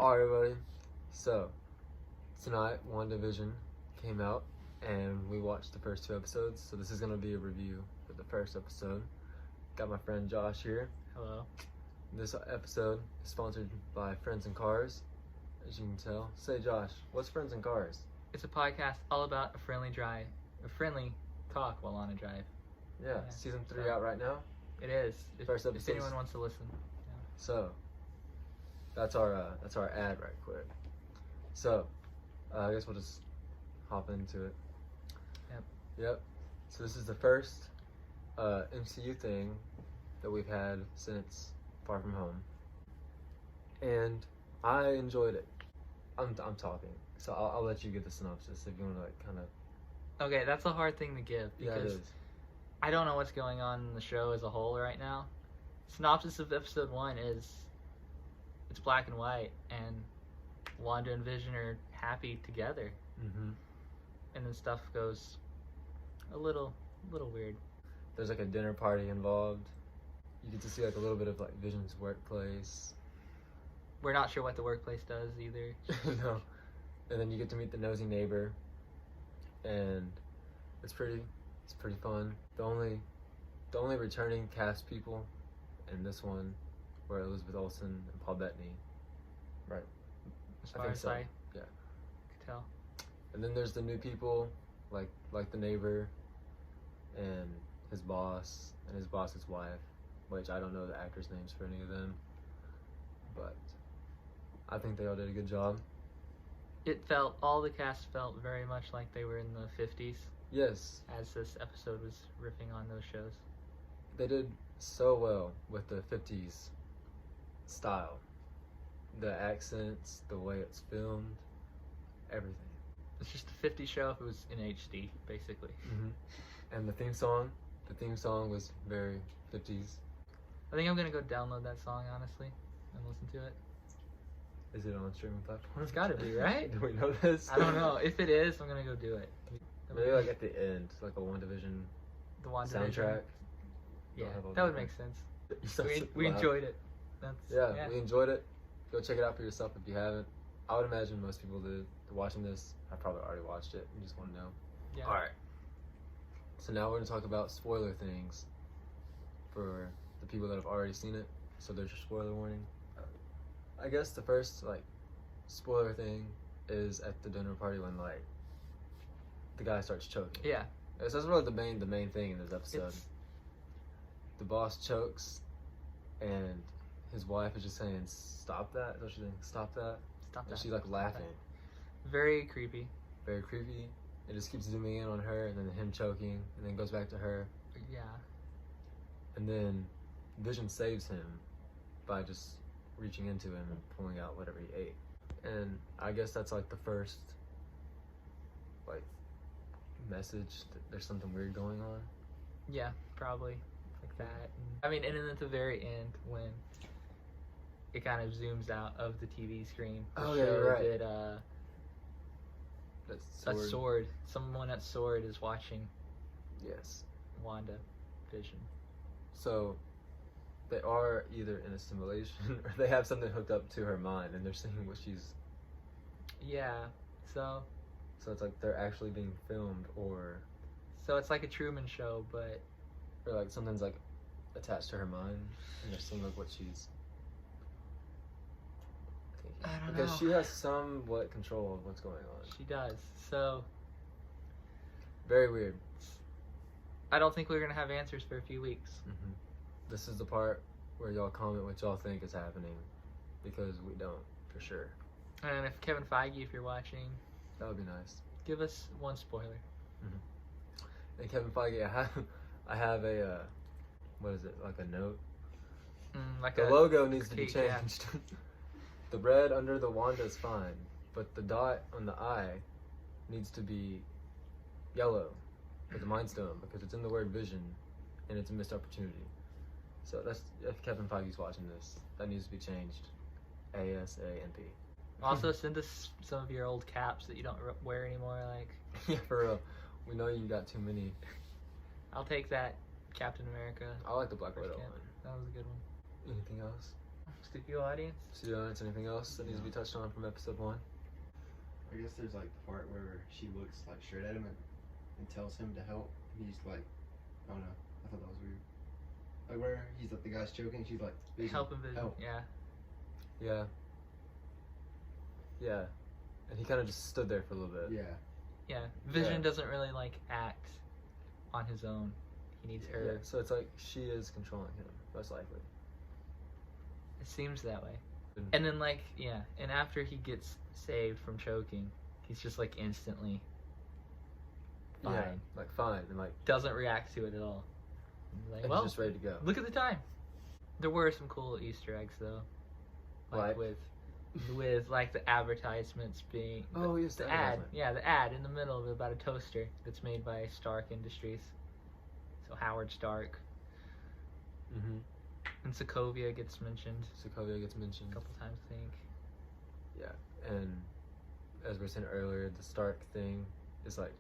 Alright, everybody. So, tonight, WandaVision came out, and we watched the first 2 episodes. So this is going to be a review for the first episode. Got my friend Josh here. Hello. This episode is sponsored by Friends and Cars, as you can tell. Say, Josh, what's Friends and Cars? It's a podcast all about a friendly talk while on a drive. Yeah, season 3 out right now. It is. If anyone wants to listen. Yeah. So, that's our ad right quick. So, I guess we'll just hop into it. Yep. So this is the first MCU thing that we've had since Far From Home, and I enjoyed it. I'm talking, so I'll let you get the synopsis if you want to kind of. Okay, that's a hard thing to give because it is. I don't know what's going on in the show as a whole right now. Synopsis of episode 1 is it's black and white, and Wanda and Vision are happy together. Mm-hmm. And then stuff goes a little weird. There's like a dinner party involved. You get to see like a little bit of like Vision's workplace. We're not sure what the workplace does either. No. And then you get to meet the nosy neighbor, and it's pretty fun. The only returning cast people in this one were Elizabeth Olsen and Paul Bettany. Right. As far as I could tell. And then there's the new people, like the neighbor and his boss and his boss's wife, which I don't know the actors' names for any of them, but I think they all did a good job. All the cast felt very much like they were in the 50s. Yes. As this episode was riffing on those shows. They did so well with the 50s style. The accents, the way it's filmed, everything. It's just a 50s show if it was in HD, basically. Mm-hmm. And the theme song was very 50s. I think I'm going to go download that song, honestly, and listen to it. Is it on a streaming platform? It's got to be, right? Do we know this? I don't know. If it is, I'm going to go do it. Maybe like at the end, like a WandaVision soundtrack. Yeah, that would make sense. We enjoyed it. Yeah, we enjoyed it. Go check it out for yourself if you haven't. I would imagine most people did. Watching this, I probably already watched it and just want to know. Yeah. Alright. So now we're going to talk about spoiler things for the people that have already seen it. So there's your spoiler warning. I guess the first spoiler thing is at the dinner party when the guy starts choking. Yeah. So that's really the main thing in this episode. The boss chokes, and his wife is just saying, "Stop that!" So she's saying, "Stop that!" Stop that. And she's laughing. Very creepy. Very creepy. It just keeps zooming in on her, and then him choking, and then goes back to her. Yeah. And then Vision saves him by just reaching into him and pulling out whatever he ate. And I guess that's the first message that there's something weird going on. Yeah, probably like that. I mean, and then at the very end when it kind of zooms out of the TV screen to show right. that someone at Sword is watching. Yes. WandaVision. So they are either in a simulation or they have something hooked up to her mind and they're seeing what she's. Yeah. So it's they're actually being filmed, or. So it's like a Truman Show, but. Or something's attached to her mind and they're seeing what she's. I don't know. Because she has somewhat control of what's going on. She does. So. Very weird. I don't think we're going to have answers for a few weeks. Mm-hmm. This is the part where y'all comment what y'all think is happening, because we don't, for sure. And if Kevin Feige, if you're watching, that would be nice. Give us one spoiler. Mm-hmm. And Kevin Feige, I have a, what is it, a note? The logo needs to be changed. Yeah. The red under the Wanda is fine, but the dot on the eye needs to be yellow with the Mind Stone, because it's in the word vision, and it's a missed opportunity. So that's, if Kevin Feige's watching this, that needs to be changed. ASAMP. Also, send us some of your old caps that you don't wear anymore. Yeah, for real. We know you got too many. I'll take that Captain America. I like the Black Widow one. That was a good one. Anything else? Studio audience. Studio audience. Anything else that needs to be touched on from episode 1? I guess there's like the part where she looks like straight at him and tells him to help. He's like, I don't know. I thought that was weird. Like where he's like the guy's choking, she's like, help him, Vision. Help. Yeah. Yeah. Yeah. And he kind of just stood there for a little bit. Yeah. Yeah. Vision doesn't really like act on his own. He needs her. Yeah. So it's like she is controlling him, most likely. It seems that way. And then like, yeah, and after he gets saved from choking, he's just like instantly fine. Yeah, like fine, and like doesn't react to it at all. Like, and well, he's just ready to go. Look at the time. There were some cool Easter eggs though, like with like the advertisements being yes, the ad. Yeah, the ad in the middle about a toaster that's made by Stark Industries. So Howard Stark. Mm-hmm. And Sokovia gets mentioned. Sokovia gets mentioned a couple times, I think. Yeah, and as we were saying earlier, the Stark thing is like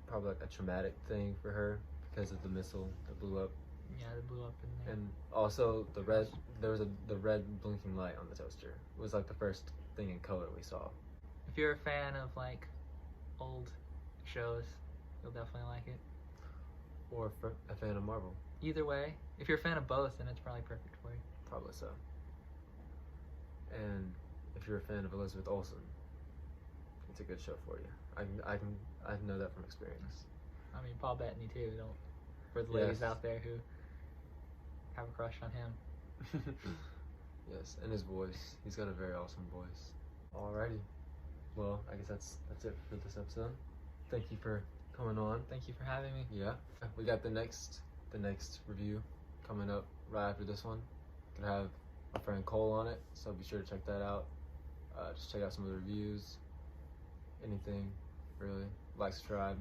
probably like a traumatic thing for her because of the missile that blew up. Yeah, that blew up in there. And also the red blinking light on the toaster was like the first thing in color we saw. If you're a fan of like old shows, you'll definitely like it. Or a fan of Marvel. Either way, if you're a fan of both, then it's probably perfect for you. Probably so. And if you're a fan of Elizabeth Olsen, it's a good show for you. I know that from experience. I mean, Paul Bettany too. For the ladies out there who have a crush on him. Yes, and his voice. He's got a very awesome voice. Alrighty. Well, I guess that's it for this episode. Thank you for coming on. Thank you for having me. Yeah. We got the next review coming up right after this one. Gonna have my friend Cole on it, so be sure to check that out. Just check out some of the reviews. Anything, really. Like, subscribe,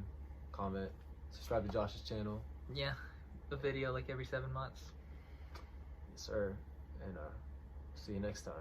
comment, subscribe to Josh's channel. Yeah, the video like every 7 months. Yes, sir. And see you next time.